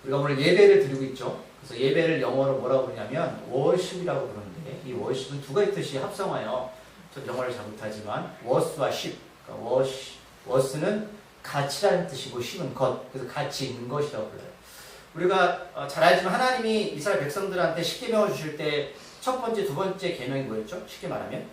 우리가 오늘 예배를 드리고 있죠. 그래서 예배를 영어로 뭐라고 부르냐면 워십이라고 부르는데, 이 워십은 두 가지 뜻이 합성하여, 저 영어를 잘 못하지만 워스와 십, 그러니까 워스는 가치라는 뜻이고 십은 것, 그래서 가치 있는 것이라고 불러요. 우리가 잘 알지만 하나님이 이스라엘 백성들한테 십계명을 주실 때 첫 번째, 두 번째 계명이 뭐였죠? 쉽게 말하면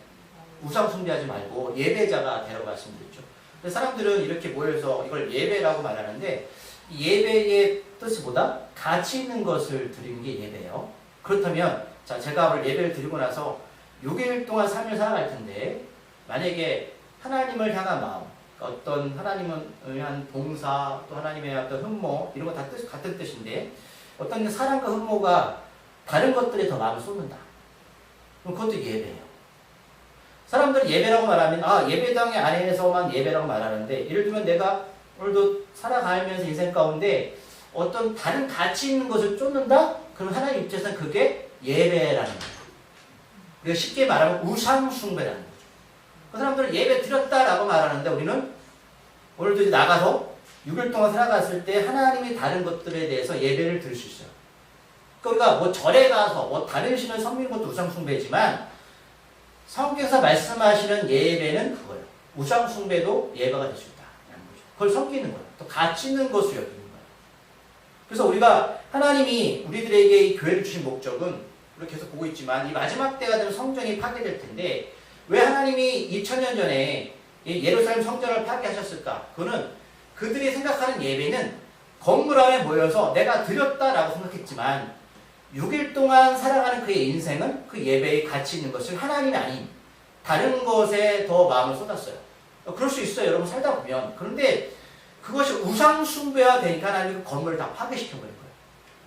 우상 숭배하지 말고 예배자가 되라고 말씀드렸죠. 그래서 사람들은 이렇게 모여서 이걸 예배라고 말하는데, 이 예배의 뜻보다 가치 있는 것을 드리는 게 예배예요. 그렇다면 자, 제가 오늘 예배를 드리고 나서 6일 동안 삶을 살아갈 텐데, 만약에 하나님을 향한 마음, 어떤 하나님을 위한 봉사, 또 하나님의 어떤 흠모, 이런 거 다 같은 뜻인데, 어떤 사랑과 흠모가 다른 것들에 더 마음을 쏟는다. 그럼 그것도 예배예요. 사람들은 예배라고 말하면 예배당의 안에서만 예배라고 말하는데, 예를 들면 내가 오늘도 살아가면서 인생 가운데 어떤 다른 가치 있는 것을 쫓는다? 그럼 하나님 입장에서는 그게 예배라는 거예요. 우리가 쉽게 말하면 우상숭배라는 거죠. 그 사람들은 예배 드렸다라고 말하는데, 우리는 오늘도 이제 나가서 6일 동안 살아갔을 때 하나님이 다른 것들에 대해서 예배를 드릴 수 있어요. 그러니까 뭐 절에 가서 뭐 다른 신을 섬기는 것도 우상숭배지만, 성경에서 말씀하시는 예배는 그거예요. 우상숭배도 예배가 될 수 있다라는 거죠. 그걸 섬기는 거예요. 또 가치 있는 것을 여기는 거예요. 그래서 우리가 하나님이 우리들에게 이 교회를 주신 목적은, 우리가 계속 보고 있지만 이 마지막 때가 되면 성전이 파괴될 텐데, 왜 하나님이 2000년 전에 예루살렘 성전을 파괴하셨을까? 그거는 그들이 생각하는 예배는 건물 안에 모여서 내가 드렸다라고 생각했지만, 6일 동안 살아가는 그의 인생은 그 예배에 가치 있는 것을 하나님이 아닌 다른 것에 더 마음을 쏟았어요. 그럴 수 있어요. 여러분 살다 보면. 그런데 그것이 우상숭배가 되니까 하나님이 그 건물을 다 파괴시켜버린 거예요.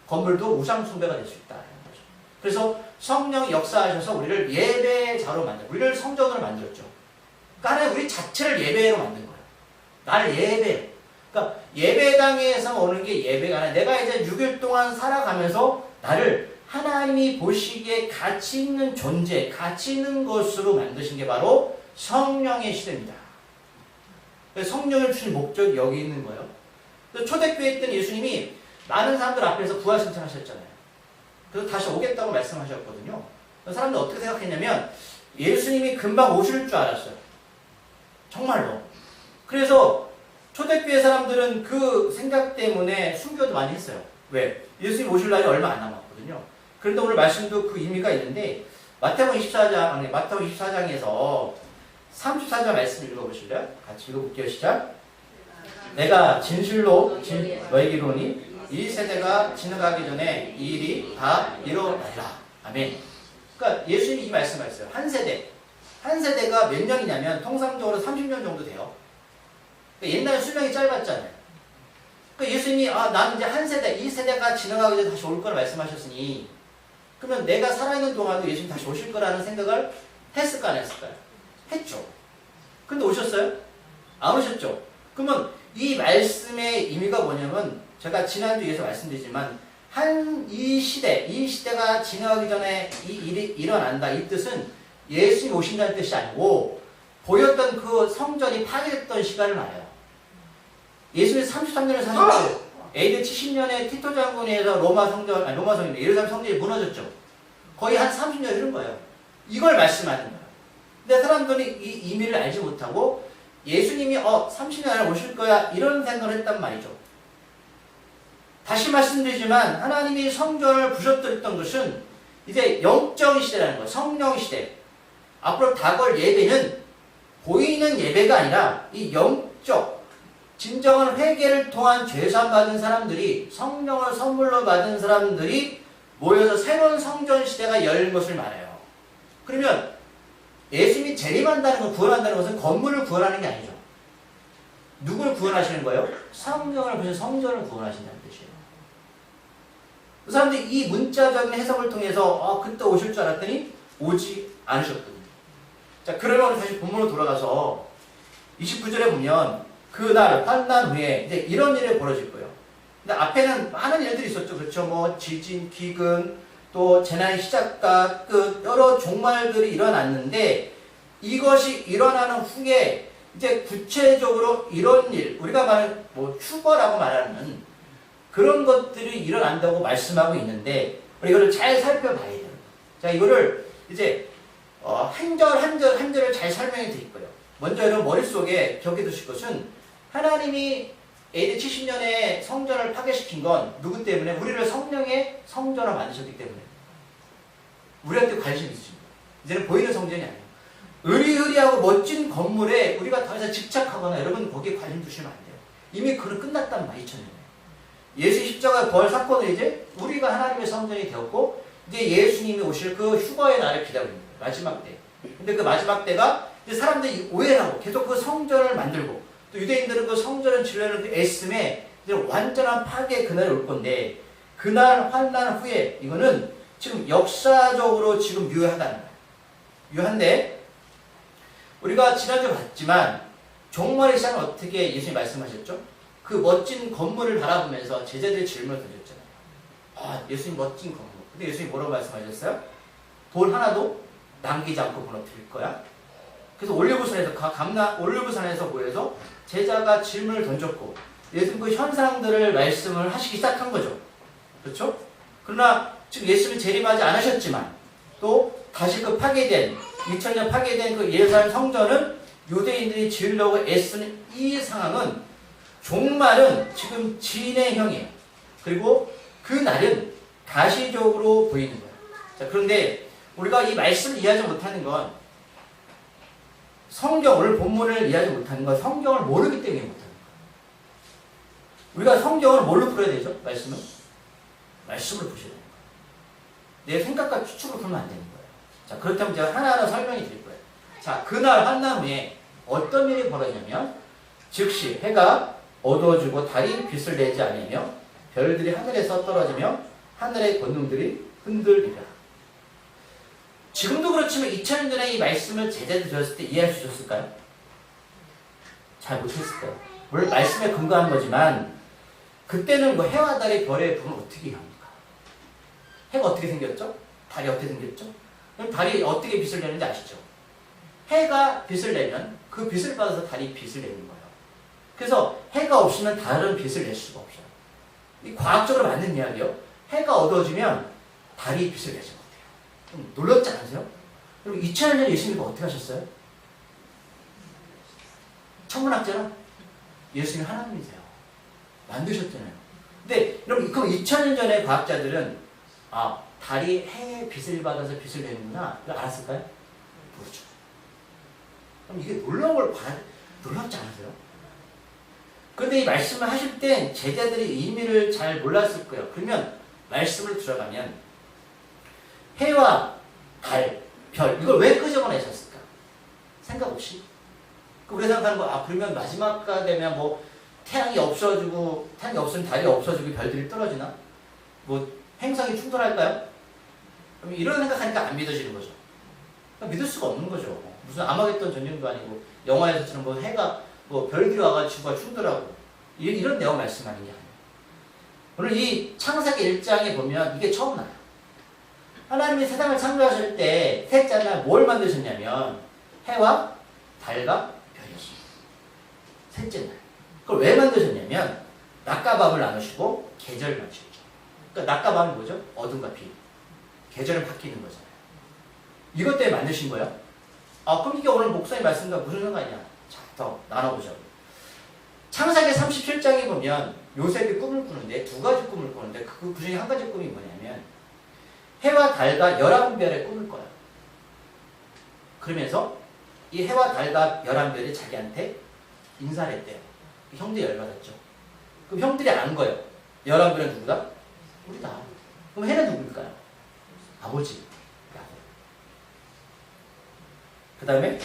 건물도 우상숭배가 될 수 있다는 거죠. 그래서 성령이 역사하셔서 우리를 예배자로 우리를 성전으로 만들었죠. 그러니까 하나님 우리 자체를 예배로 만든 거예요. 나를 예배. 그러니까 예배당에서 오는 게 예배가 아니라, 내가 이제 6일 동안 살아가면서 나를 하나님이 보시기에 가치 있는 존재, 가치 있는 것으로 만드신 게 바로 성령의 시대입니다. 성령을 주신 목적이 여기 있는 거예요. 초대교회 때는 예수님이 많은 사람들 앞에서 부활 승천하셨잖아요. 그래서 다시 오겠다고 말씀하셨거든요. 사람들 어떻게 생각했냐면 예수님이 금방 오실 줄 알았어요. 정말로. 그래서 초대교회 사람들은 그 생각 때문에 순교도 많이 했어요. 왜? 예수님 오실 날이 얼마 안 남았거든요. 그런데 오늘 말씀도 그 의미가 있는데, 마태복음 24장에서 34절 말씀 읽어보실래요? 같이 읽어볼게요. 시작. 내가 진실로 너에게 이르노니 이 세대가 지나가기 전에 이 일이 다 이루어나리라. 아멘. 그러니까 예수님이 이 말씀하셨어요. 한 세대가 몇 년이냐면 통상적으로 30년 정도 돼요. 그러니까 옛날에 수명이 짧았잖아요. 그러니까 예수님이 나는 이제 한 세대, 이 세대가 지나가기 전에 다시 올 거라 말씀하셨으니, 그러면 내가 살아있는 동안도 예수님 다시 오실 거라는 생각을 했을까 안 했을까요? 했죠. 근데 오셨어요? 안 오셨죠? 그러면 이 말씀의 의미가 뭐냐면, 제가 지난주에서 말씀드리지만 이 시대가 지나가기 전에 이 일이 일어난다, 이 뜻은 예수님이 오신다는 뜻이 아니고 보였던 그 성전이 파괴됐던 시간을 말해요. 예수님이 33년을 사셨고 AD 70년에 티토 장군에서 로마성인데 예루살렘 성전이 무너졌죠. 거의 한 30년 흐른 거예요. 이걸 말씀하는 거예요. 근데 사람들이 이 의미를 알지 못하고 예수님이 30년 안에 오실 거야, 이런 생각을 했단 말이죠. 다시 말씀드리지만 하나님이 성전을 부셔뜨렸던 것은 이제 영적인 시대라는 거예요. 성령 시대. 앞으로 다가올 예배는 보이는 예배가 아니라 이 영적, 진정한 회개를 통한 죄산 받은 사람들이, 성령을 선물로 받은 사람들이 모여서 새로운 성전 시대가 열린 것을 말해요. 그러면 예수님이 재림한다는 것, 구원한다는 것은 건물을 구원하는 게 아니죠. 누구를 구원하시는 거예요? 성령을 보신 성전을 구원하신다는 뜻이에요. 그 사람들이 이 문자적인 해석을 통해서 그때 오실 줄 알았더니 오지 않으셨거든요. 자, 그러면 다시 본문으로 돌아가서 29절에 보면 그날 환난 후에 이제 이런 일이 벌어질 거예요. 근데 앞에는 많은 일들이 있었죠. 그렇죠? 뭐 지진, 기근, 또 재난의 시작과 끝, 여러 종말들이 일어났는데, 이것이 일어나는 후에 이제 구체적으로 이런 일, 우리가 말하는 뭐 휴거라고 말하는 그런 것들이 일어난다고 말씀하고 있는데 우리 이거를 잘 살펴봐야 돼요. 자, 이거를 이제 한 절 한 절을 잘 설명해 드릴 거예요. 먼저 여러분 머릿속에 기억해 두실 것은 하나님이 AD 70년에 성전을 파괴시킨 건 누구 때문에? 우리를 성령의 성전을 만드셨기 때문에. 우리한테 관심이 있습니다. 이제는 보이는 성전이 아니에요. 으리으리하고 멋진 건물에 우리가 더 이상 집착하거나 여러분 거기에 관심 두시면 안 돼요. 이미 그는 끝났단 말이에요. 2000년에. 예수 십자가 부활 사건은 이제 우리가 하나님의 성전이 되었고 이제 예수님이 오실 그 휴거의 날을 기다리는 거예요. 마지막 때. 근데 그 마지막 때가 이제 사람들이 오해를 하고 계속 그 성전을 만들고 또 유대인들은 그 성전을 지으려는 그 애씀에 이제 완전한 파괴의 그날이 올 건데 그날 환난 후에 이거는 지금 역사적으로 지금 유효하다는 거예요. 유효한데 우리가 지난주에 봤지만 종말의 시작은 어떻게 예수님이 말씀하셨죠? 그 멋진 건물을 바라보면서 제자들의 질문을 던졌잖아요. 아, 예수님 멋진 건물. 근데 예수님이 뭐라고 말씀하셨어요? 돌 하나도 남기지 않고 무너뜨릴 거야. 그래서 올리브산에서 모여서 제자가 질문을 던졌고 예수님 그 현상들을 말씀을 하시기 시작한 거죠. 그렇죠? 그러나 지금 예수님이 재림하지 않으셨지만 또 다시 그 파괴된 2000년 파괴된 그 예루살렘 성전은 유대인들이 지으려고 애쓰는 이 상황은 종말은 지금 진행형이에요. 그리고 그 날은 가시적으로 보이는 거예요. 자, 그런데 우리가 이 말씀을 이해하지 못하는 건 성경을 본문을 이해하지 못하는 건 성경을 모르기 때문에 못하는 거예요. 우리가 성경을 뭘로 풀어야 되죠? 말씀을? 말씀을 보셔야 되는 거예요. 내 생각과 추측으로 풀면 안 되는 거예요. 자, 그렇다면 제가 하나하나 설명해 드릴 거예요. 자, 그날 환난 후에 어떤 일이 벌어지냐면 즉시 해가 어두워지고 달이 빛을 내지 않으며 별들이 하늘에서 떨어지며 하늘의 권능들이 흔들리라. 지금도 그렇지만 2000년 전에 이 말씀을 제자들 들었을 때 이해할 수 있었을까요? 잘 못했을 거예요. 물론 말씀에 근거한 거지만 그때는 뭐 해와 달의 별의 부분을 어떻게 이해합니까? 해가 어떻게 생겼죠? 달이 어떻게 생겼죠? 그럼 달이 어떻게 빛을 내는지 아시죠? 해가 빛을 내면 그 빛을 받아서 달이 빛을 내는 거예요. 그래서 해가 없으면 달은 빛을 낼 수가 없어요. 이 과학적으로 맞는 이야기예요. 해가 어두워지면 달이 빛을 내지 못해요. 좀 놀랍지 않으세요? 그럼 2000년 전에 예수님이 어떻게 하셨어요? 천문학자는 예수님이 하나님이세요. 만드셨잖아요. 근데 여러분 그럼 2000년 전에 과학자들은 아, 달이 해의 빛을 받아서 빛을 내는구나 이걸 알았을까요? 모르죠. 그럼 이게 놀랍지 않으세요? 그런데 이 말씀을 하실 땐 제자들이 의미를 잘 몰랐을 거예요. 그러면 말씀을 들어가면 해와 달, 별 이걸 왜 끄집어내셨을까? 생각 없이. 우리가 생각하는 거 그러면 마지막가 되면 뭐 태양이 없어지고 태양이 없으면 달이 없어지고 별들이 떨어지나? 뭐 행성이 충돌할까요? 그럼 이런 생각하니까 안 믿어지는 거죠. 믿을 수가 없는 거죠. 무슨 아마겟돈 전쟁도 아니고 영화에서처럼 뭐 해가 뭐 별들이 와가지고 충돌하고 이런 내용 말씀하는 게 아니에요. 오늘 이 창세기 1장에 보면 이게 처음 나요. 하나님이 세상을 창조하실 때 셋째 날 뭘 만드셨냐면 해와 달과 별이었습니다. 셋째 날. 그걸 왜 만드셨냐면 낮과 밤을 나누시고 계절을 맞추셨죠. 그러니까 낮과 밤이 뭐죠? 어둠과 빛. 계절은 바뀌는 거잖아요. 이것 때문에 만드신 거예요. 그럼 이게 오늘 목사님 말씀과 무슨 상관이냐? 자, 더 나눠보자고. 창세기 37장에 보면 요셉이 꿈을 꾸는데 두 가지 꿈을 꾸는데 그 중에 한 가지 꿈이 뭐냐면 해와 달과 11별의 꿈을 꿔요. 그러면서 이 해와 달과 11별이 자기한테 인사를 했대요. 형들이 열받았죠. 그럼 형들이 안 거예요. 11별은 누구다? 우리다. 그럼 해는 누구일까요? 아버지. 그 다음에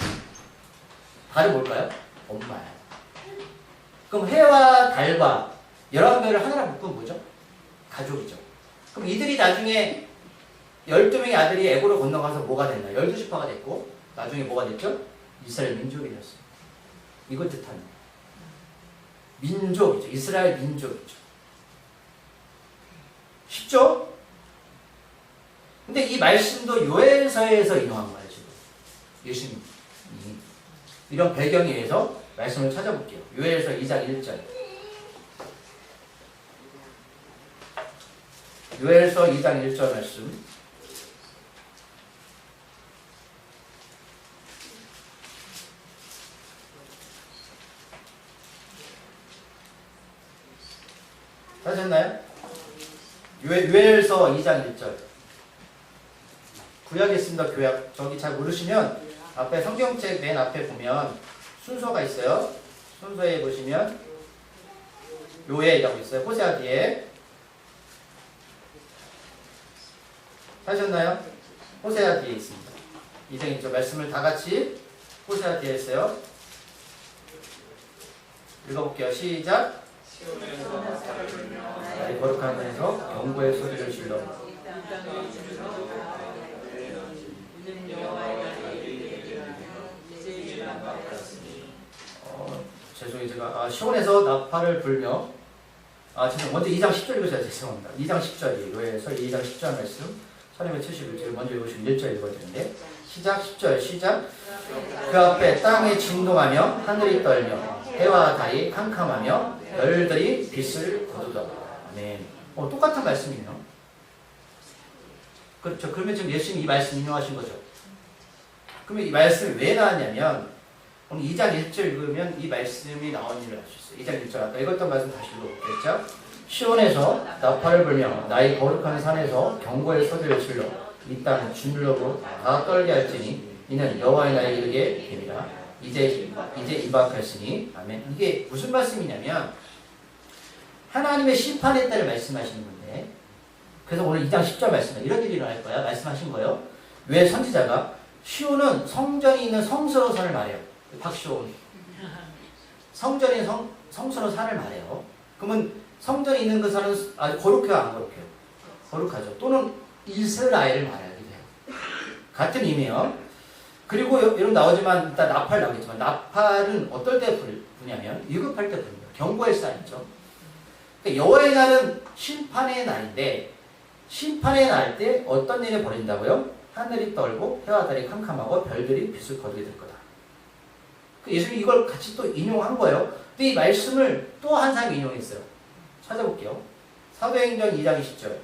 달은 뭘까요? 엄마예요. 그럼 해와 달과 11별을 하나로 묶으면 뭐죠? 가족이죠. 그럼 이들이 나중에 12명의 아들이 애고로 건너가서 뭐가 됐나? 12지파가 됐고 나중에 뭐가 됐죠? 이스라엘 민족이 되었습니다. 이걸 뜻하는 민족이죠. 이스라엘 민족이죠. 쉽죠? 근데 이 말씀도 요엘서에서 인용한 거예요. 지금 예수님 이런 배경에 의해서 말씀을 찾아볼게요. 요엘서 2장 1절 요엘서 2장 1절 말씀. 하셨나요? 요엘서 2장 1절. 구약에 있습니다. 구약. 저기 잘 모르시면 앞에 성경책 맨 앞에 보면 순서가 있어요. 순서에 보시면 요엘이라고 있어요. 호세아 뒤에. 하셨나요? 호세아 뒤에 있습니다. 2장 1절 말씀을 다 같이 호세아 뒤에 있어요. 읽어볼게요. 시작. 나의 거룩한 산에서 경고의 소리를 질러. 죄송해요. 제가 시온에서 나팔을 불며 죄송합니다. 먼저 2장 10절 읽으셔야 죄송합니다. 2장 10절이에요. 요엘서 2장 10절 말씀 1271절 먼저 읽으시면 1절 읽어야 되는데 시작 10절 시작. 그 앞에 땅이 진동하며 하늘이 떨며 해와 달이 캄캄하며 별들이 빛을 거두더라. 아멘. 똑같은 말씀이네요. 그렇죠. 그러면 지금 예수님이 이 말씀 인용하신 거죠. 그러면 이 말씀이 왜 나왔냐면 오늘 2장 1절 읽으면 이 말씀이 나온 일을 알 수 있어요. 2장 1절 아까 읽었던 말씀 다시 읽어보겠죠. 시온에서 나팔을 불며 나의 거룩한 산에서 경고의 소리를 질러 이 땅 진로로 다 떨게 할지니 이는 여호와의 날에 이르게 됨이라. 이제 임박하시니 아멘. 이게 무슨 말씀이냐면 하나님의 심판의 때를 말씀하시는 건데 그래서 오늘 2장 10절 말씀에 이런 일이 일어날 거야 말씀하신 거예요. 왜 선지자가 시온은 성전이 있는 성스러운 산을 말해요. 박시온 성전이 있는 성스러운 산을 말해요. 그러면 성전이 있는 그 산은 아주 거룩해요 안 거룩해요? 거룩하죠. 또는 이스라엘을 말하기도 해요. 같은 의미예요. 그리고 여러분 나오지만 일단 나팔 나오겠지만 나팔은 어떨 때 부냐면 위급할 때 부릅니다. 경고의 사인이죠. 그러니까 여호와의 날은 심판의 날인데 심판의 날 때 어떤 일이 벌어진다고요? 하늘이 떨고 해와 달이 캄캄하고 별들이 빛을 거두게 될 거다. 예수님이 이걸 같이 또 인용한 거예요. 근데 이 말씀을 또 한 사람이 인용했어요. 찾아볼게요. 사도행전 2장 20절.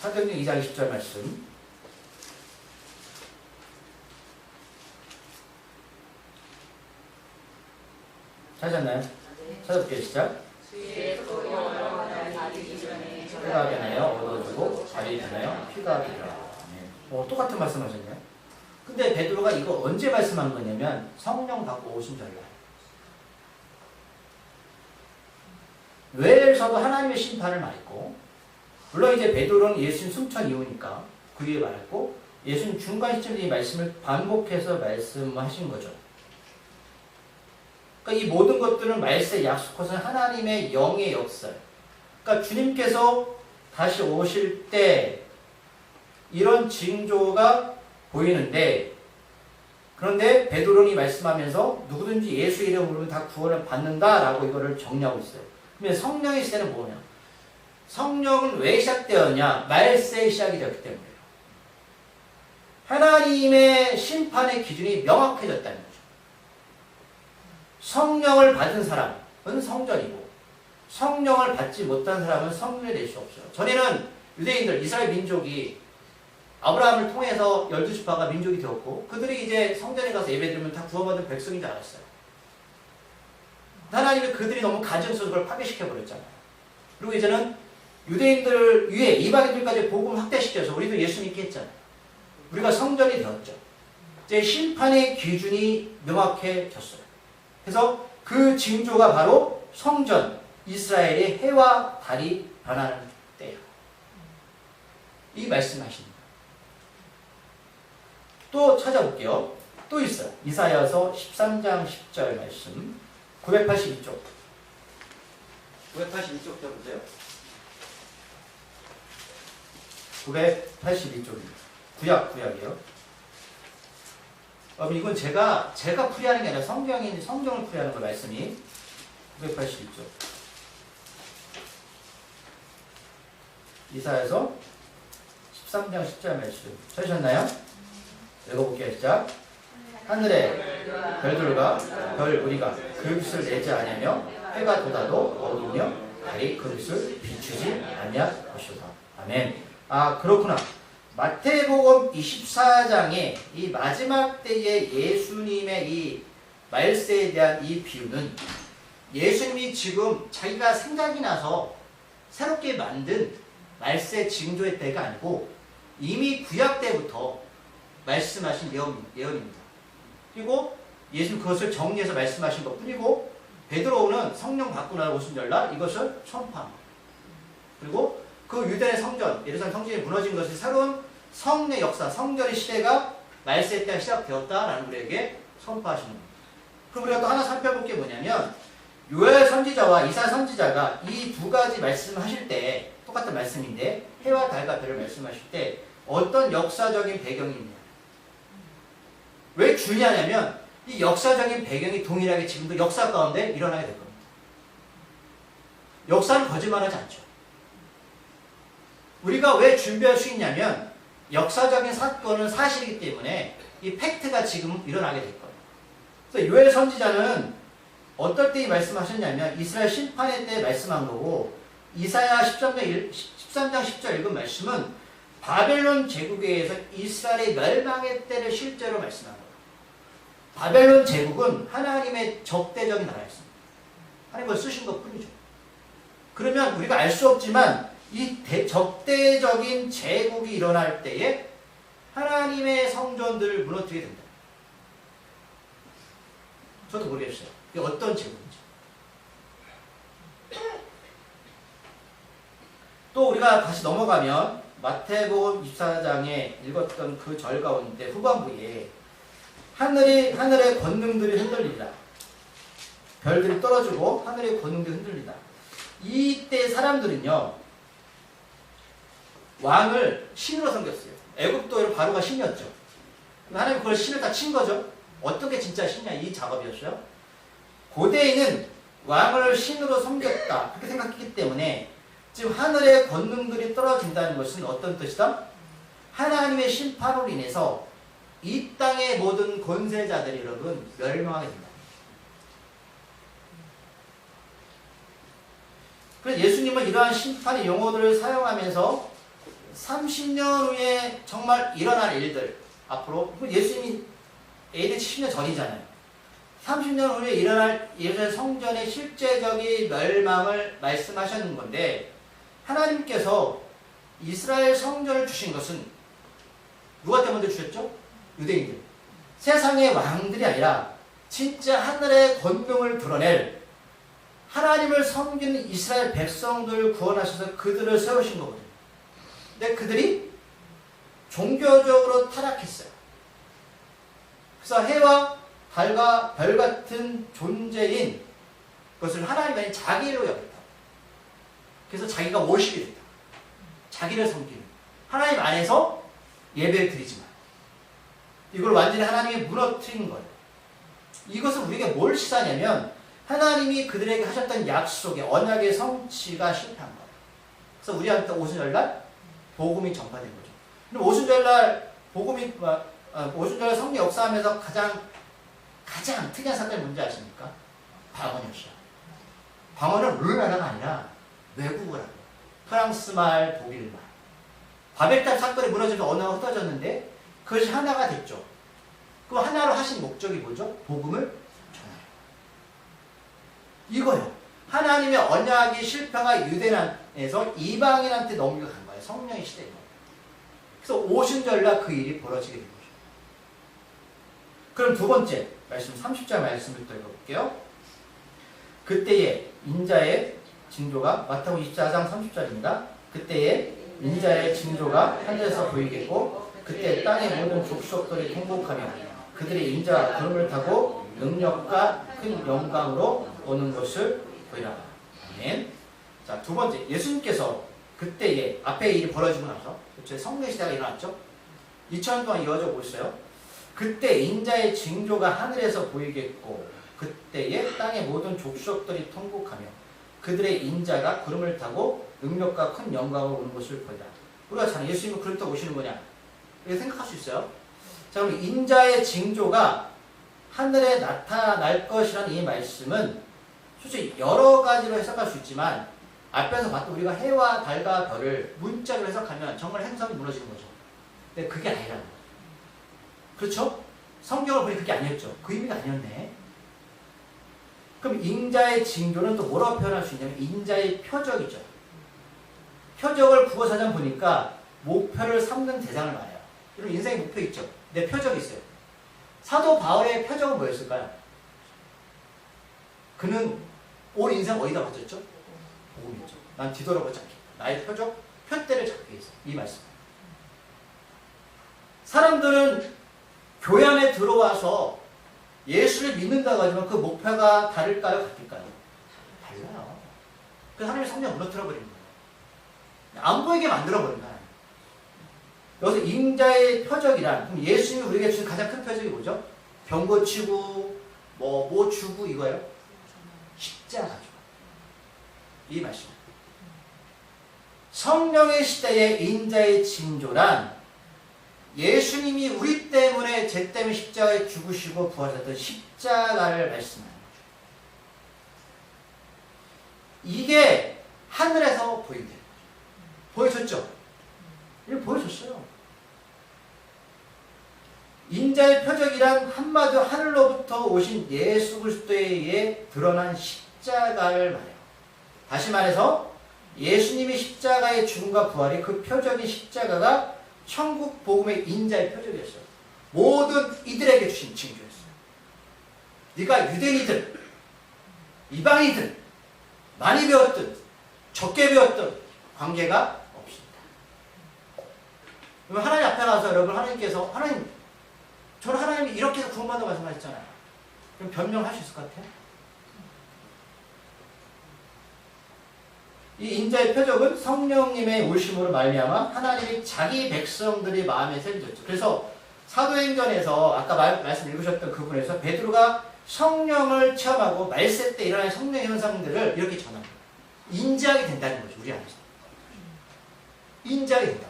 사도행전 2장 20절 말씀. 찾았나요? 찾아볼게요. 시작. 피가 되나요? 얻어주고 발이 되나요? 피가 되라. 똑같은 말씀 하셨네요. 근데 베드로가 이거 언제 말씀한 거냐면 성령 받고 오신 전날. 요엘서도 하나님의 심판을 말했고 물론 이제 베드로는 예수님 승천 이후니까 그 위에 말했고 예수님 중간 시점에 이 말씀을 반복해서 말씀하신 거죠. 그러니까 이 모든 것들은 말세 약속하신 하나님의 영의 역사. 그러니까 주님께서 다시 오실 때 이런 징조가 보이는데 그런데 베드로는 말씀하면서 누구든지 예수 이름으로 다 구원을 받는다라고 이거를 정리하고 있어요. 그러면 성령의 시대는 뭐냐? 성령은 왜 시작되었냐? 말세에 시작이 되었기 때문이에요. 하나님의 심판의 기준이 명확해졌다는 거죠. 성령을 받은 사람은 성전이고 성령을 받지 못한 사람은 성전이 될 수 없어요. 전에는 유대인들, 이스라엘 민족이 아브라함을 통해서 12지파가 민족이 되었고 그들이 이제 성전에 가서 예배드리면 다 구원받은 백성인 줄 알았어요. 하나님이 그들이 너무 가증스러워서 그걸 파괴시켜버렸잖아요. 그리고 이제는 유대인들 위에 이방인들까지 복음 확대시켜서 우리도 예수 믿게 했잖아요. 우리가 성전이 되었죠. 이제 심판의 기준이 명확해졌어요. 그래서 그 징조가 바로 성전, 이스라엘의 해와 달이 변하는 때예요. 이 말씀하십니다. 또 찾아볼게요. 또 있어요. 이사야서 13장 10절 말씀 982쪽 982쪽 펴보세요. 982쪽입니다. 구약이에요. 이건 제가 풀이하는 게 아니라 성경을 풀이하는 거 말씀이 982쪽 이사야서 13장 10절 말씀 찾으셨나요? 읽어볼게요. 시작. 하늘의 별들과 별 우리가 그릇을 내지 아니하며 해가 돋아도 어두우며 달이 그릇을 비추지 아니할 것이다. 아멘. 아, 그렇구나. 마태복음 24장의 이 마지막 때의 예수님의 이 말세에 대한 이 비유는 예수님이 지금 자기가 생각이 나서 새롭게 만든 말세 징조의 때가 아니고 이미 구약 때부터 말씀하신 예언입니다. 그리고 예수님 그것을 정리해서 말씀하신 것 뿐이고 베드로는 성령 받고 나서 오순절날 이것을 선포합니다. 그리고 그 유대의 성전, 예루살렘 성전이 무너진 것이 새로운 성의 역사, 성전의 시대가 말세 때가 시작되었다라는 우리에게 선포하시는 겁니다. 그럼 우리가 또 하나 살펴볼 게 뭐냐면 요엘 선지자와 이사야 선지자가 이 두 가지 말씀을 하실 때 똑같은 말씀인데 해와 달과 별을 말씀하실 때 어떤 역사적인 배경이 있냐. 왜 중요하냐면 이 역사적인 배경이 동일하게 지금도 역사 가운데 일어나게 될 겁니다. 역사는 거짓말하지 않죠. 우리가 왜 준비할 수 있냐면 역사적인 사건은 사실이기 때문에 이 팩트가 지금 일어나게 될 거예요. 그래서 요엘 선지자는 어떨 때 말씀하셨냐면 이스라엘 심판의 때 말씀한 거고 이사야 13장 10절 읽은 말씀은 바벨론 제국에 의해서 이스라엘의 멸망의 때를 실제로 말씀한 거예요. 바벨론 제국은 하나님의 적대적인 나라였습니다. 하나님을 쓰신 것 뿐이죠. 그러면 우리가 알 수 없지만 이 적대적인 제국이 일어날 때에 하나님의 성전들을 무너뜨리게 된다. 저도 모르겠어요. 이게 어떤 제국인지. 또 우리가 다시 넘어가면 마태복음 24장에 읽었던 그 절 가운데 후반부에 하늘의 권능들이 흔들리다. 별들이 떨어지고 하늘의 권능들이 흔들리다. 이때 사람들은요. 왕을 신으로 섬겼어요. 애굽도 바로가 신이었죠. 하나님 그걸 신을 다 친 거죠. 어떤 게 진짜 신이냐 이 작업이었어요. 고대인은 왕을 신으로 섬겼다. 그렇게 생각했기 때문에 지금 하늘의 권능들이 떨어진다는 것은 어떤 뜻이다? 하나님의 심판으로 인해서 이 땅의 모든 권세자들이 여러분 멸망하게 된다. 그래서 예수님은 이러한 심판의 용어들을 사용하면서 30년 후에 정말 일어날 일들 앞으로 예수님이 AD 70년 전이잖아요. 30년 후에 일어날 예루살렘 성전의 실제적인 멸망을 말씀하셨는 건데 하나님께서 이스라엘 성전을 주신 것은 누구한테 먼저 주셨죠? 유대인들. 세상의 왕들이 아니라 진짜 하늘의 권능을 드러낼 하나님을 섬기는 이스라엘 백성들을 구원하셔서 그들을 세우신 거거든요. 근데 그들이 종교적으로 타락했어요. 그래서 해와 달과 별 같은 존재인 것을 하나님 아닌 자기로 여겼다. 그래서 자기가 워십이 됐다. 자기를 섬기는. 하나님 안에서 예배를 드리지만 이걸 완전히 하나님이 무너뜨린 거예요. 이것은 우리에게 뭘 시사하냐면 하나님이 그들에게 하셨던 약속의 언약의 성취가 실패한 거예요. 그래서 우리한테 오순절날 복음이 전파된 거죠. 근데 오순절날 오순절날 성리 역사하면서 가장 특이한 사건이 뭔지 아십니까? 방언이었어요. 방언은 우리나라가 아니라 외국어라고. 프랑스 말, 독일 말. 바벨탑 사건이 무너지면서 언어가 흩어졌는데 그것이 하나가 됐죠. 그 하나로 하신 목적이 뭐죠? 복음을 전하요. 이거요. 하나님의 언약의 실패가 유대인에서 이방인한테 넘겨간 거예요. 성령의 시대인 거예요. 그래서 오순절날 그 일이 벌어지게 된 거죠. 그럼 두 번째 말씀 30절 말씀부터 읽어볼게요. 그때에 인자의 징조가 마태복음 24장 30절입니다. 그때에 인자의 징조가 하늘에서 보이겠고 그때 땅의 모든 족속들이 통곡하며 그들의 인자가 구름을 타고 능력과 큰 영광으로 오는 것을 보이라. 아멘. 자, 두 번째 예수님께서 그때에 앞에 일이 벌어지고 나서 그쵸? 성령 시대가 일어났죠. 2000년 동안 이어져 오고 있어요. 그때 인자의 징조가 하늘에서 보이겠고 그때에 땅의 모든 족속들이 통곡하며 그들의 인자가 구름을 타고 능력과 큰 영광으로 오는 것을 보이라. 우리가 참 예수님은 그럴 때 오시는 거냐 이렇게 생각할 수 있어요. 자, 그럼 인자의 징조가 하늘에 나타날 것이라는 이 말씀은 솔직히 여러 가지로 해석할 수 있지만 앞에서 봤던 우리가 해와 달과 별을 문자로 해석하면 정말 행성이 무너지는 거죠. 근데 그게 아니라는 거죠. 그렇죠? 성경을 보니 그게 아니었죠. 그 의미가 아니었네. 그럼 인자의 징조는 또 뭐라고 표현할 수 있냐면 인자의 표적이죠. 표적을 국어사전 보니까 목표를 삼는 대상을 말해요. 여러분 인생의 목표 있죠? 내 표적이 있어요. 사도 바울의 표적은 뭐였을까요? 그는 온 인생 어디다 바쳤죠? 복음이었죠. 난 뒤돌아보지 않겠다. 나의 표적, 표대를 잡기 위해서. 이 말씀. 사람들은 교회 안에 들어와서 예수를 믿는다고 하지만 그 목표가 다를까요? 같을까요? 달라요. 그 하나님의 성령을 무너뜨려 버리는 거예요. 안 보이게 만들어 버린 거예요. 여기서 인자의 표적이란, 그럼 예수님이 우리에게 주신 가장 큰 표적이 뭐죠? 병 고치고 뭐 주고 이거예요? 십자가죠. 이 말씀. 성령의 시대의 인자의 징조란 예수님이 우리 때문에 죄 때문에 십자가에 죽으시고 부활하셨던 십자가를 말씀하는 거죠. 이게 하늘에서 보인대요. 보여줬죠? 이거 보여줬어요. 인자의 표적이란 한마디로 하늘로부터 오신 예수 그리스도에 의해 드러난 십자가를 말해요. 다시 말해서 예수님이 십자가의 죽음과 부활이 그 표적인 십자가가 천국 복음의 인자의 표적이었어요. 모든 이들에게 주신 징조였어요. 네가 유대인이든 이방이든 많이 배웠든 적게 배웠든 관계가 없습니다. 그러면 하나님 앞에 가서 여러분 하나님께서 하나님 저는 하나님이 이렇게 해서 구원받는 말씀하셨잖아요. 그럼 변명할 수 있을 것 같아요? 이 인자의 표적은 성령님의 오심으로 말미암아 하나님이 자기 백성들의 마음에 새겨졌죠. 그래서 사도행전에서 아까 말씀 읽으셨던 그 부분에서 베드로가 성령을 체험하고 말세 때 일어나는 성령 현상들을 이렇게 전합니다. 인지하게 된다는 거죠. 우리 안에서. 인지하게 된다.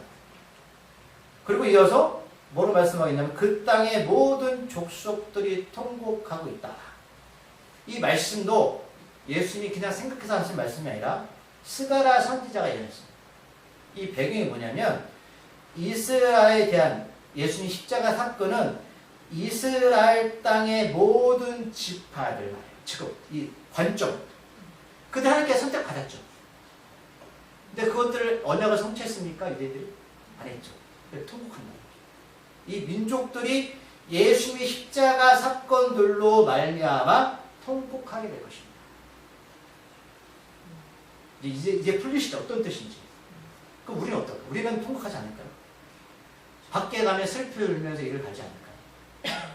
그리고 이어서 뭐로 말씀하고 있냐면 그 땅의 모든 족속들이 통곡하고 있다. 이 말씀도 예수님이 그냥 생각해서 하신 말씀이 아니라 스가랴 선지자가 이랬습니다. 이 배경이 뭐냐면 이스라엘에 대한 예수님 십자가 사건은 이스라엘 땅의 모든 지파들, 지금 이 관점, 그들 하나님께 선택받았죠. 근데 그것들을 언약을 성취했습니까? 이들이 안 했죠. 통곡한다. 이 민족들이 예수님의 십자가 사건들로 말미암아 통곡하게 될 것입니다. 이제 풀리시죠? 어떤 뜻인지. 그럼 우리는 어떨까요? 우리는 통곡하지 않을까요? 밖에 가면 슬피 울면서 일을 가지 않을까요?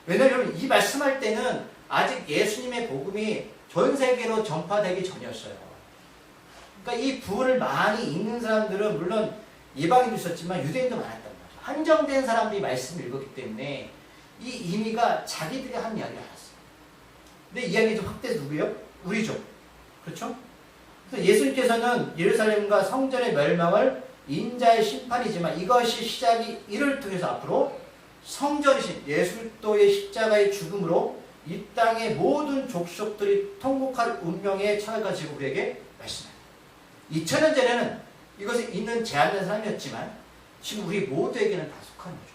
왜냐하면 이 말씀할 때는 아직 예수님의 복음이 전 세계로 전파되기 전이었어요. 그러니까 이 부분을 많이 읽는 사람들은 물론 이방인도 있었지만 유대인도 많았단 말이죠. 한정된 사람들이 말씀을 읽었기 때문에 이 의미가 자기들이 한 이야기를 알았어요. 근데 이야기 좀 확대해서 누구예요? 우리죠. 그렇죠? 그래서 예수님께서는 예루살렘과 성전의 멸망을 인자의 심판이지만 이것이 시작이 이를 통해서 앞으로 성전이신 예수 그리스도의 십자가의 죽음으로 이 땅의 모든 족속들이 통곡할 운명에 처해가지고 우리에게 말씀합니다. 2000년 전에는 이것이 있는 제한된 사람이었지만 지금 우리 모두에게는 다 속한 거죠.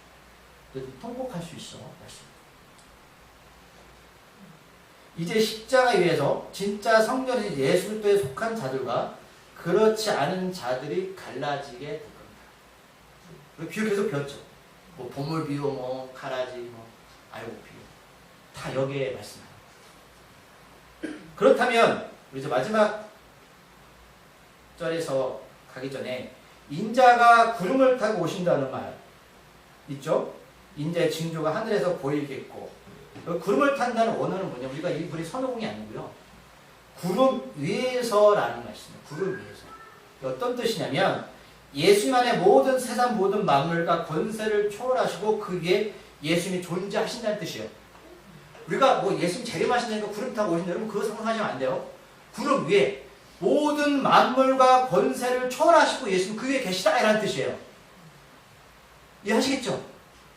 그래서 통곡할 수 있어. 말씀. 이제 십자가에 의해서 진짜 성전인 예수 그리스도에 속한 자들과 그렇지 않은 자들이 갈라지게 될 겁니다. 우리 비유 계속 배웠죠. 뭐 보물 비유, 뭐 가라지, 뭐 알고 비유 다 여기에 말씀합니다. 그렇다면 우리 이제 마지막 절에서 가기 전에 인자가 구름을 타고 오신다는 말 있죠? 인자의 징조가 하늘에서 보이겠고 구름을 탄다는 원어는 뭐냐? 우리가 이 글이 선호공이 아니고요. 구름 위에서라는 말씀이에요. 구름 위에서. 어떤 뜻이냐면 예수님 안에 모든 세상 모든 만물과 권세를 초월하시고 그 위에 예수님이 존재하신다는 뜻이에요. 우리가 뭐 예수님 재림하신다니까 구름 타고 오신다 여러분 그거 상상하시면 안 돼요. 구름 위에 모든 만물과 권세를 초월하시고 예수님 그 위에 계시다 이라는 뜻이에요. 이해하시겠죠?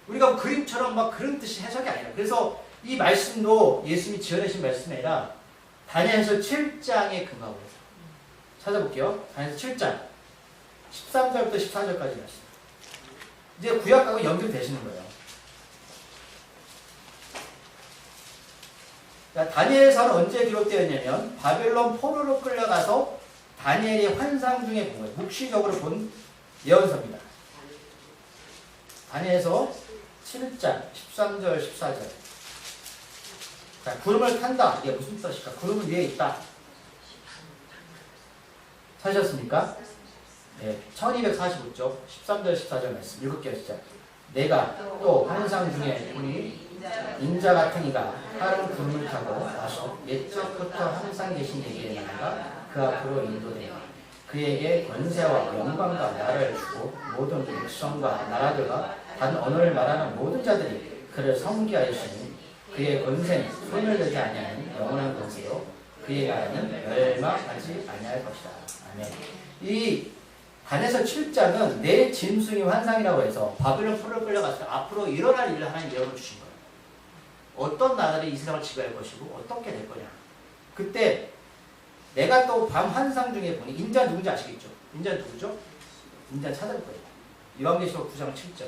우리가 그림처럼 막 그런 뜻이 해석이 아니라. 그래서 이 말씀도 예수님이 지어내신 말씀이 아니라 다니엘서 7장에 근거하고 있어요. 찾아볼게요. 다니엘서 7장 13절부터 14절까지 말씀. 이제 구약하고 연결되시는 거예요. 자, 다니엘서는 언제 기록되었냐면 바벨론 포로로 끌려가서 다니엘이 환상 중에 본 거예요. 묵시적으로 본 예언서입니다. 다니엘서 7장 13절 14절. 자, 구름을 탄다. 이게 무슨 뜻일까? 구름은 위에 있다. 찾으셨습니까? 네, 1245쪽 13절 14절 말씀 읽을게요. 진짜. 내가 또 환상 중에 보니 인자 같은 이가 파른 구름을 타고 와서 옛적부터 항상 계신 이에게 나아가 그 앞으로 인도되어 그에게 권세와 영광과 나라를 주고 모든 백성과 나라들과 다른 언어를 말하는 모든 자들이 그를 섬기하였으니 그의 권세는 소멸되지 아니하는 영원한 권세요 그의 나라는 멸망하지 아니할 것이다. 아멘. 이 다니엘서 7장은 내 짐승이 환상이라고 해서 바벨론 포로로 끌려갔을 때 앞으로 일어날 일을 하나님 예언을 주신 거예요. 어떤 나라들이 이 세상을 지배할 것이고 어떻게 될 거냐. 그때 내가 또 밤 환상 중에 보니 인자 누군지 아시겠죠? 인자 누구죠? 인자 찾아볼 거예요. 요한계시록 9장 7절.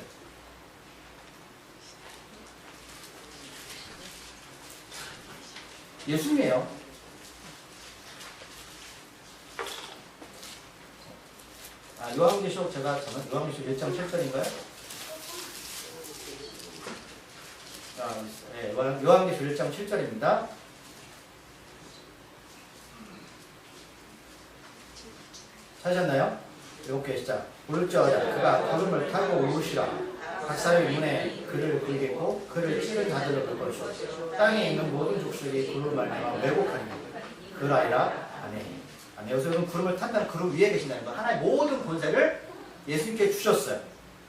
예수님이에요. 요한계시록 제가 요한계시록 1장 7절인가요? 네, 요한계시록 1장 7절입니다. 찾으셨나요? 이렇게 시작. 볼지어다 그가 구름을 타고 오시라. 각 사람의 문에 그를 긁겠고 그를 찌른 자들을 볼 것이고 땅에 있는 모든 족속이 구름을 말미암아 왜곡하리니 그라이라. 아멘. 여기서 구름을 탄다는 구름 위에 계신다는 거. 하나의 모든 권세를 예수님께 주셨어요.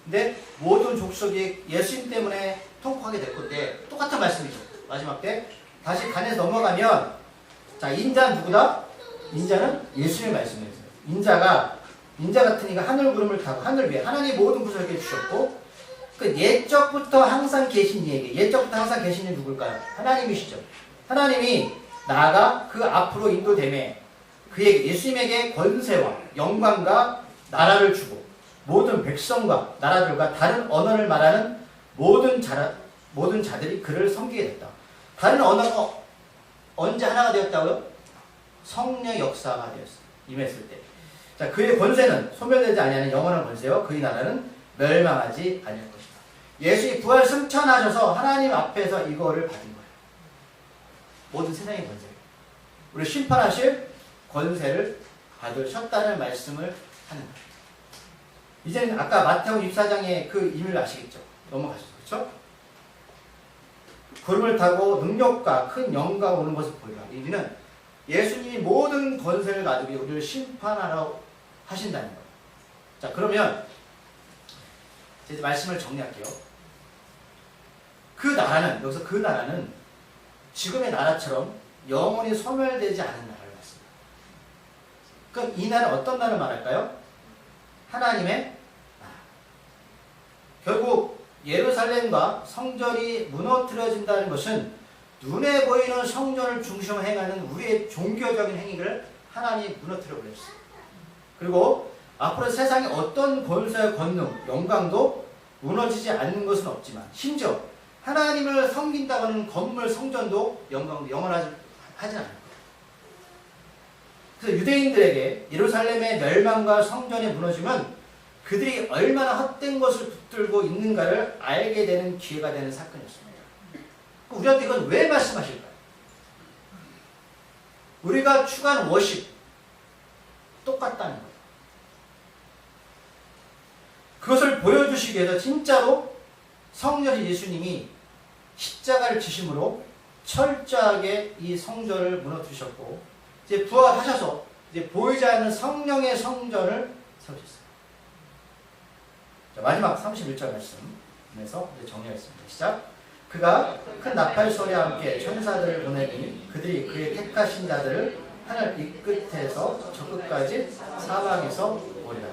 근데 모든 족속이 예수님 때문에 통곡하게 됐고 때 똑같은 말씀이죠. 마지막 때 다시 간에서 넘어가면 자 인자는 누구다? 인자는 예수님의 말씀이었어요. 인자 같은 이가 하늘 구름을 타고 하늘 위에 하나님 모든 구속에 주셨고 그 옛적부터 항상 계신 이에게 옛적부터 항상 계신 이 누굴까요? 하나님이시죠. 하나님이 나아가 그 앞으로 인도됨에 그에게 예수님에게 권세와 영광과 나라를 주고 모든 백성과 나라들과 다른 언어를 말하는 모든 자들이 그를 섬기게 됐다. 다른 언어가 언제 하나가 되었다고요? 성령 역사가 되었어요. 임했을 때. 자, 그의 권세는 소멸되지 아니하는 영원한 권세요. 그의 나라는 멸망하지 아니할 것이다. 예수님이 부활 승천하셔서 하나님 앞에서 이거를 받은 거예요. 모든 세상의 권세. 우리 심판하실 권세를 받으셨다는 말씀을 하는 거예요. 이제는 아까 마태복음 24장의 그 의미를 아시겠죠? 넘어가셨죠. 그렇죠? 구름을 타고 능력과 큰 영광 오는 것을 보이라. 이는 예수님이 모든 권세를 가지고 우리를 심판하러 하신다는 거예요. 자, 그러면 이제 말씀을 정리할게요. 그 나라는 여기서 그 나라는 지금의 나라처럼 영원히 소멸되지 않은 나라를 말씀합니다. 그럼 이 나라는 어떤 나라를 말할까요? 하나님의 나라. 결국 예루살렘과 성전이 무너뜨려진다는 것은 눈에 보이는 성전을 중심으로 행하는 우리의 종교적인 행위를 하나님이 무너뜨려 버렸어요. 그리고 앞으로 세상에 어떤 권세와 권능, 영광도 무너지지 않는 것은 없지만 심지어 하나님을 섬긴다고 하는 건물, 성전도 영광도 영원하지 않을 거예요. 그래서 유대인들에게 예루살렘의 멸망과 성전이 무너지면 그들이 얼마나 헛된 것을 붙들고 있는가를 알게 되는 기회가 되는 사건이었습니다. 우리한테 이건 왜 말씀하실까요? 우리가 추구하는 워십 똑같다는 거예요. 그것을 보여주시기 위해서 진짜로 성령 예수님이 십자가를 지심으로 철저하게 이 성전을 무너뜨리셨고 이제 부활하셔서 이제 보이지 않는 성령의 성전을 세우셨어요. 자, 마지막 31절 말씀에서 이제 정리하겠습니다. 시작. 그가 큰 나팔 소리와 함께 천사들을 보내니 그들이 그의 택하신 자들을 하늘 이 끝에서 저 끝까지 사방에서 오리라.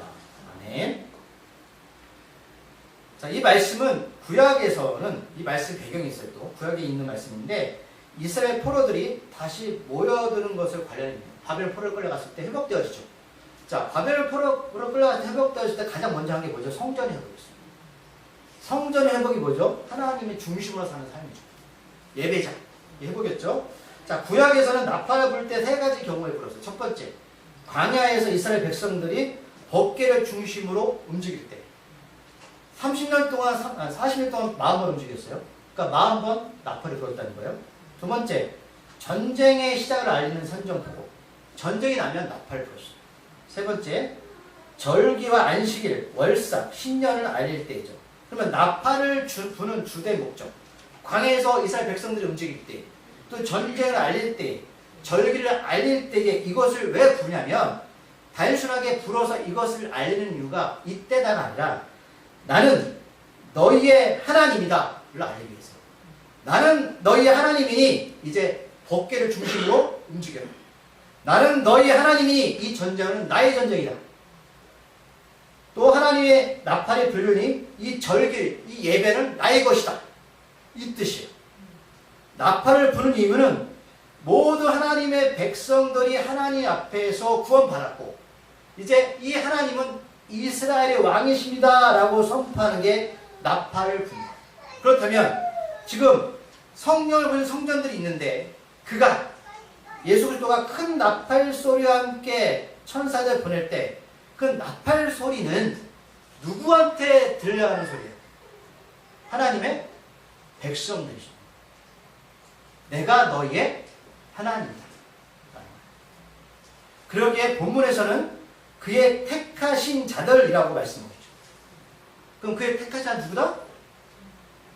아멘. 자, 이 말씀은 구약에서는 이 말씀 배경이 있어요. 또 구약에 있는 말씀인데 이스라엘 포로들이 다시 모여드는 것을 관련해요. 바벨 포로를 끌려갔을 때 회복되어지죠. 자, 바벨 포로로 끌려갔을 때 회복되어질 때 가장 먼저 한 게 뭐죠? 성전의 회복이었어요. 성전의 회복이 뭐죠? 하나님의 중심으로 사는 삶이죠. 예배자. 회복이었죠. 자, 구약에서는 나팔을 불 때 세 가지 경우에 불었어요. 첫 번째, 광야에서 이스라엘 백성들이 법궤를 중심으로 움직일 때 30년 동안, 40년 동안 40번 움직였어요. 그러니까 40번 나팔을 불었다는 거예요. 두 번째, 전쟁의 시작을 알리는 선전포고. 전쟁이 나면 나팔을 불었어요. 세 번째, 절기와 안식일, 월삭, 신년을 알릴 때이죠. 그러면 나팔을 부는 주된 목적. 광야에서 이스라엘 백성들이 움직일 때, 또 전쟁을 알릴 때, 절기를 알릴 때에 이것을 왜 부냐면 단순하게 불어서 이것을 알리는 이유가 이때다가 아니라 나는 너희의 하나님이다 를 알리기 위해서. 나는 너희의 하나님이니 이제 법궤를 중심으로 움직여라. 나는 너희의 하나님이니 이 전쟁은 나의 전쟁이다. 또 하나님의 나팔이 불르니 이 절기, 이 예배는 나의 것이다. 이 뜻이에요. 나팔을 부는 이유는 모두 하나님의 백성들이 하나님 앞에서 구원받았고 이제 이 하나님은 이스라엘의 왕이십니다 라고 선포하는 게 나팔을 부니다. 그렇다면 지금 성령을 부는 성전들이 있는데 그가 예수 그리스도가 큰 나팔 소리와 함께 천사들 보낼 때 그 나팔 소리는 누구한테 들려야 하는 소리예요? 하나님의 백성들이죠. 내가 너희의 하나님이다. 그러기에 본문에서는 그의 택하신 자들이라고 말씀하고 있죠. 그럼 그의 택하신 자는 누구다?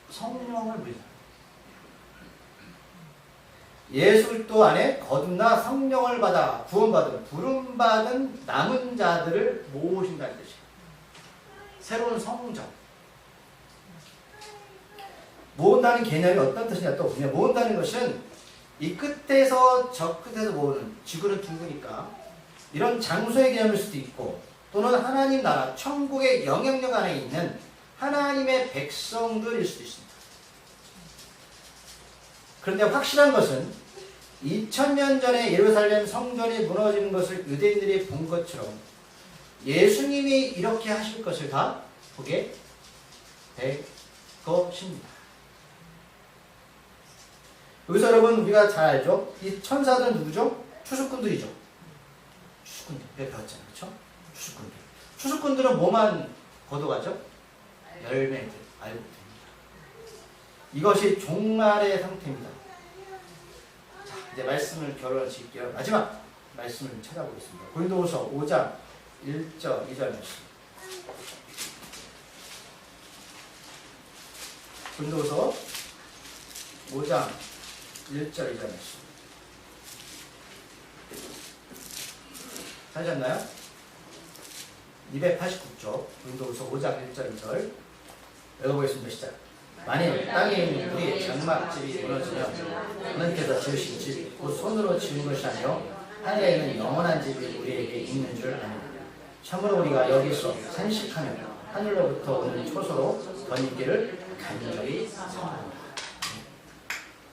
성령을 부르다. 예수 그리스도 안에 거듭나 성령을 받아 구원받은 부름받은 남은 자들을 모으신다는 뜻이에요. 새로운 성전. 모은다는 개념이 어떤 뜻이냐 또 보면 모은다는 것은 이 끝에서 저 끝에서 모으는 지구는 둥그니까 이런 장소의 개념일 수도 있고 또는 하나님 나라 천국의 영향력 안에 있는 하나님의 백성들일 수도 있습니다. 그런데 확실한 것은 2000년 전에 예루살렘 성전이 무너지는 것을 유대인들이 본 것처럼 예수님이 이렇게 하실 것을 다 보게 될 것입니다. 여기서 여러분 우리가 잘 알죠? 이 천사들은 누구죠? 추수꾼들이죠. 추수꾼들. 배웠잖아요. 그렇죠? 추수꾼들. 추수꾼들은 뭐만 거둬가죠? 열매들. 알고 됩니다. 이것이 종말의 상태입니다. 자, 이제 말씀을 결론을 짓게요. 마지막 말씀을 찾아보겠습니다. 고린도후서 5장 1절 2절 말씀. 고린도후서 5장 1절 2절 말씀. 찾으셨나요? 289쪽 고린도후서 5장 1절 2절 읽어보겠습니다. 시작. 만일 땅에 있는 우리 장막집이 무너지면 하나님께서 지으신 집 곧 손으로 지은 것이 아니요 하늘에 있는 영원한 집이 우리에게 있는 줄 압니다. 참으로 우리가 여기서 산식하며 하늘로부터 오는 초소로 덧입기를 간절히 사모합니다.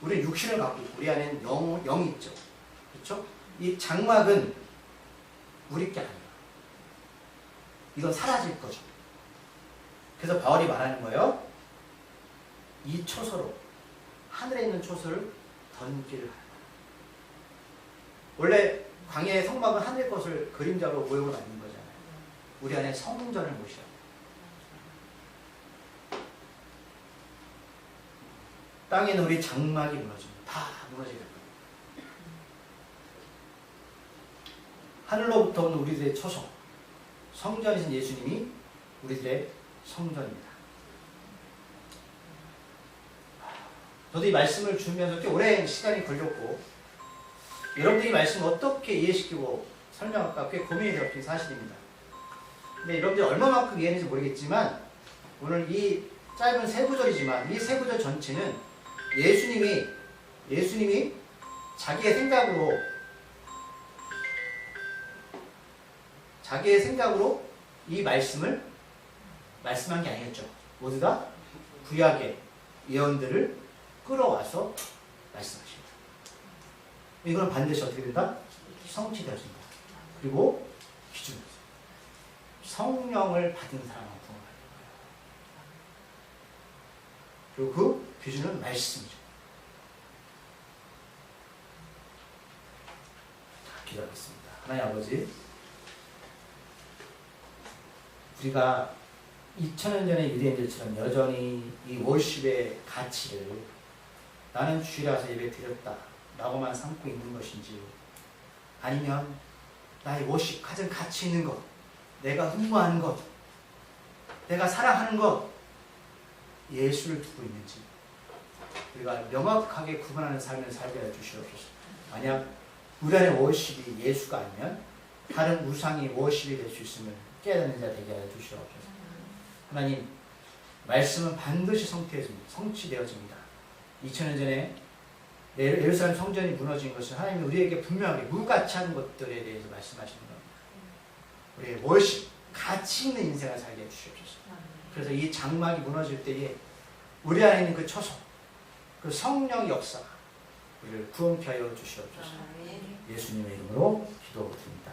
우리 육신을 갖고 있고 우리 안에는 영이 있죠. 그렇죠? 이 장막은 우리 게 아니에요. 이건 사라질 거죠. 그래서 바울이 말하는 거예요. 이 초소로 하늘에 있는 초소를 던지를 하라. 원래 광야의 성막은 하늘 것을 그림자로 모형을 만든 거잖아요. 우리 안에 성전을 모시라. 땅에는 우리 장막이 무너지면 다 무너지게 될 거예요. 하늘로부터 온 우리들의 초소, 성전이신 예수님이 우리들의 성전입니다. 저도 이 말씀을 주면서 꽤 오랜 시간이 걸렸고 여러분들이 이 말씀을 어떻게 이해시키고 설명할까 꽤 고민이 되었던 사실입니다. 근데 여러분들이 얼마만큼 이해했는지 모르겠지만 오늘 이 짧은 세 구절이지만 이 세 구절 전체는 예수님이 자기의 생각으로 이 말씀을 말씀한 게 아니었죠. 모두 다 구약의 예언들을 끌어와서 말씀하십니다. 이건 반드시 어떻게 된다? 성취되어진다. 그리고 기준이 성령을 받은 사람한테 그리고 그 기준은 말씀이죠. 기도하겠습니다. 하나님 아버지, 우리가 2000년 전의 유대인들처럼 여전히 이 월십의 가치를 나는 주일에 와서 예배 드렸다 라고만 삼고 있는 것인지, 아니면 나의 월십 가장 가치 있는 것, 내가 흠모하는 것, 내가 사랑하는 것, 예수를 두고 있는지 우리가 명확하게 구분하는 삶을 살게 해주시옵소서. 만약 우리 안에 월십이 예수가 아니면 다른 우상이 월십이 될 수 있음을 깨닫는 자 되게 하여 주시옵소서. 하나님, 말씀은 반드시 성취되어집니다. 2000년 전에 예루살렘 성전이 무너진 것은 하나님이 우리에게 분명하게 무가치한 것들에 대해서 말씀하시는 겁니다. 우리의 월십, 가치 있는 인생을 살게 해주시옵소서. 그래서 이 장막이 무너질 때에 우리 안에 있는 그 초소, 그 성령 역사, 우리를 구원케 하여 주시옵소서. 예수님의 이름으로 기도드립니다.